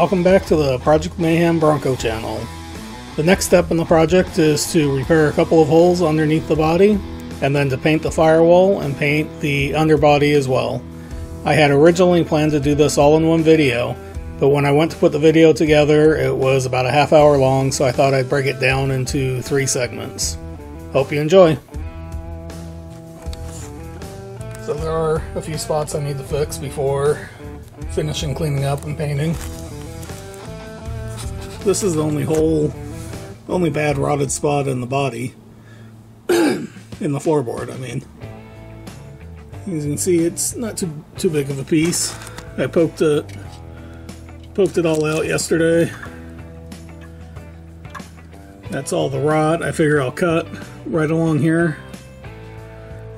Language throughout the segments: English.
Welcome back to the Project Mayhem Bronco channel. The next step in the project is to repair a couple of holes underneath the body, and then to paint the firewall and paint the underbody as well. I had originally planned to do this all in one video, but when I went to put the video together it was about a half hour long, so I thought I'd break it down into 3 segments. Hope you enjoy! So there are a few spots I need to fix before finishing cleaning up and painting. This is the only bad rotted spot in the body. In the floorboard, I mean. As you can see, it's not too big of a piece. I poked it all out yesterday. That's all the rot. I figure I'll cut right along here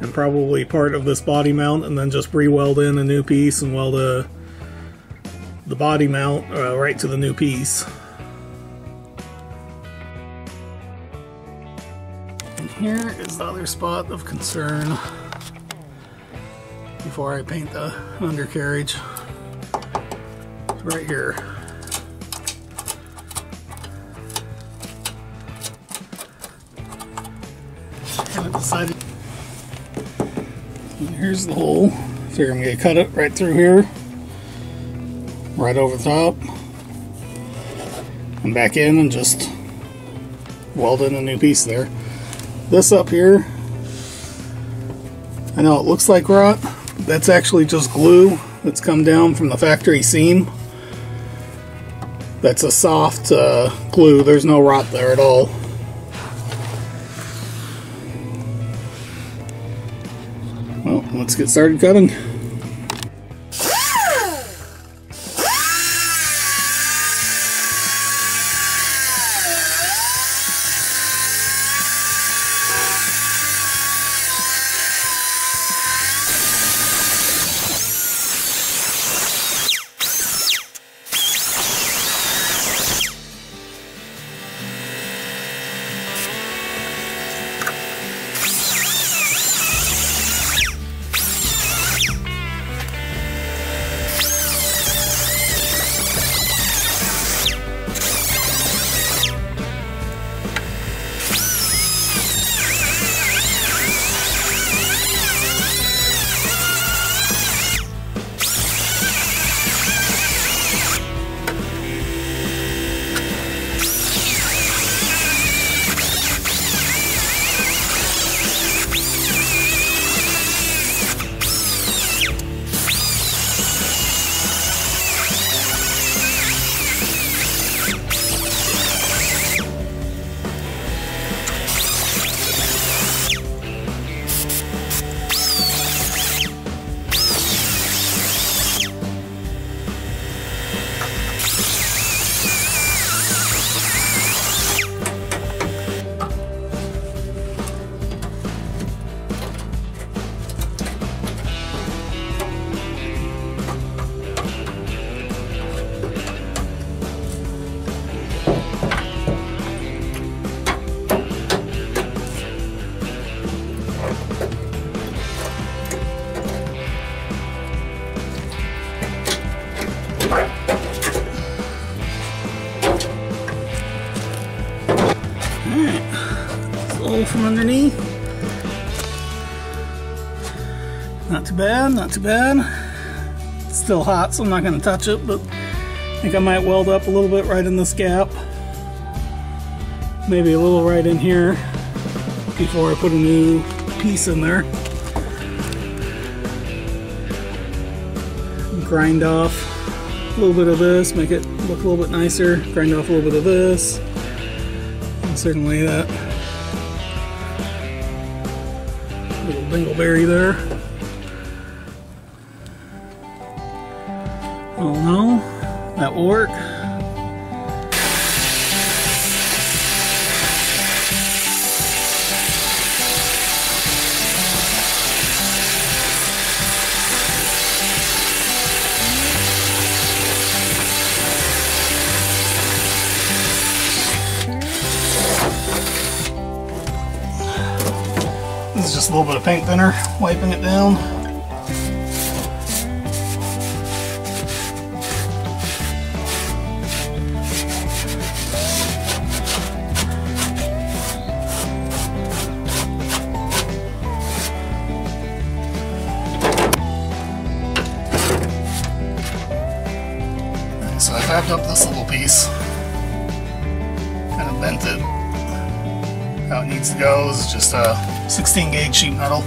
and probably part of this body mount, and then just re-weld in a new piece and weld the body mount right to the new piece. And here is the other spot of concern before I paint the undercarriage. It's right here. And I decided, and here's the hole. Figure I'm going to cut it right through here, right over the top, and back in and just weld in a new piece there. This up here, I know it looks like rot. That's actually just glue that's come down from the factory seam. That's a soft glue. There's no rot there at all. Well, let's get started cutting. From underneath. Not too bad, not too bad. It's still hot, so I'm not going to touch it, but I think I might weld up a little bit right in this gap. Maybe a little right in here before I put a new piece in there. Grind off a little bit of this, make it look a little bit nicer. Grind off a little bit of this. And certainly that little dingleberry there. Oh no, that will work. This is just a little bit of paint thinner, wiping it down. carved up this little piece. Kind of bent it. How it needs to go is just a 16 gauge sheet metal.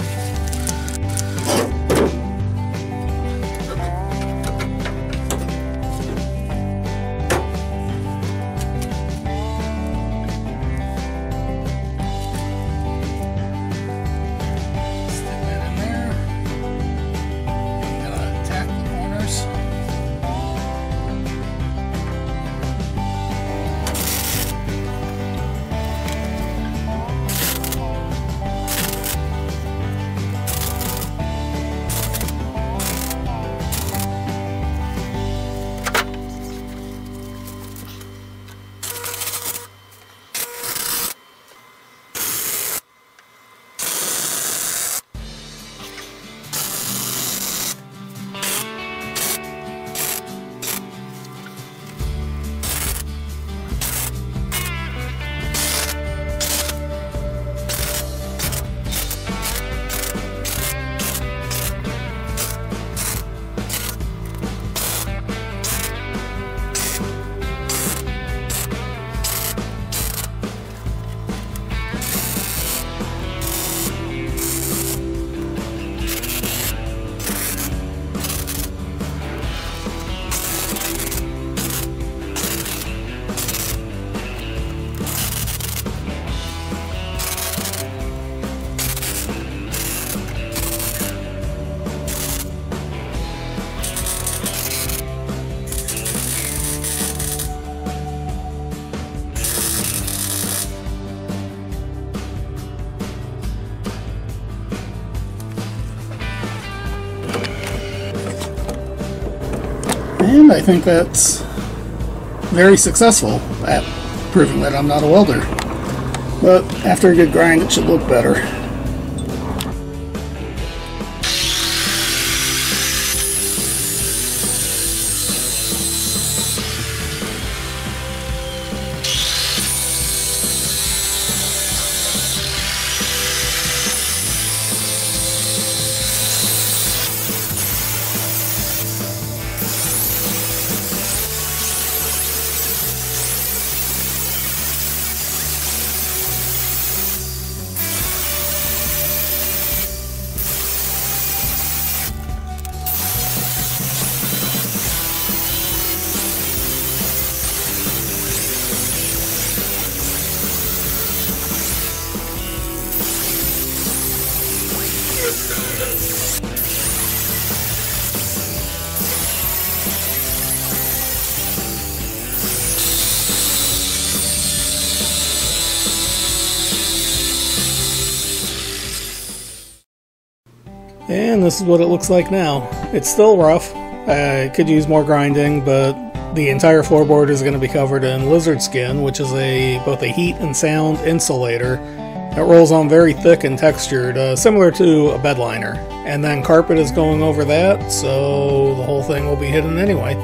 And I think that's very successful at proving that I'm not a welder. But after a good grind, it should look better. And this is what it looks like now. It's still rough. It could use more grinding, but the entire floorboard is going to be covered in lizard skin, which is both a heat and sound insulator. It rolls on very thick and textured, similar to a bed liner. And then carpet is going over that, so the whole thing will be hidden anyway.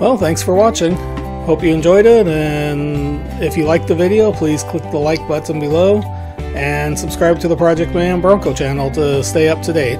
Well, thanks for watching. Hope you enjoyed it, and if you liked the video, please click the like button below and subscribe to the Project Mayhem Bronco channel to stay up to date.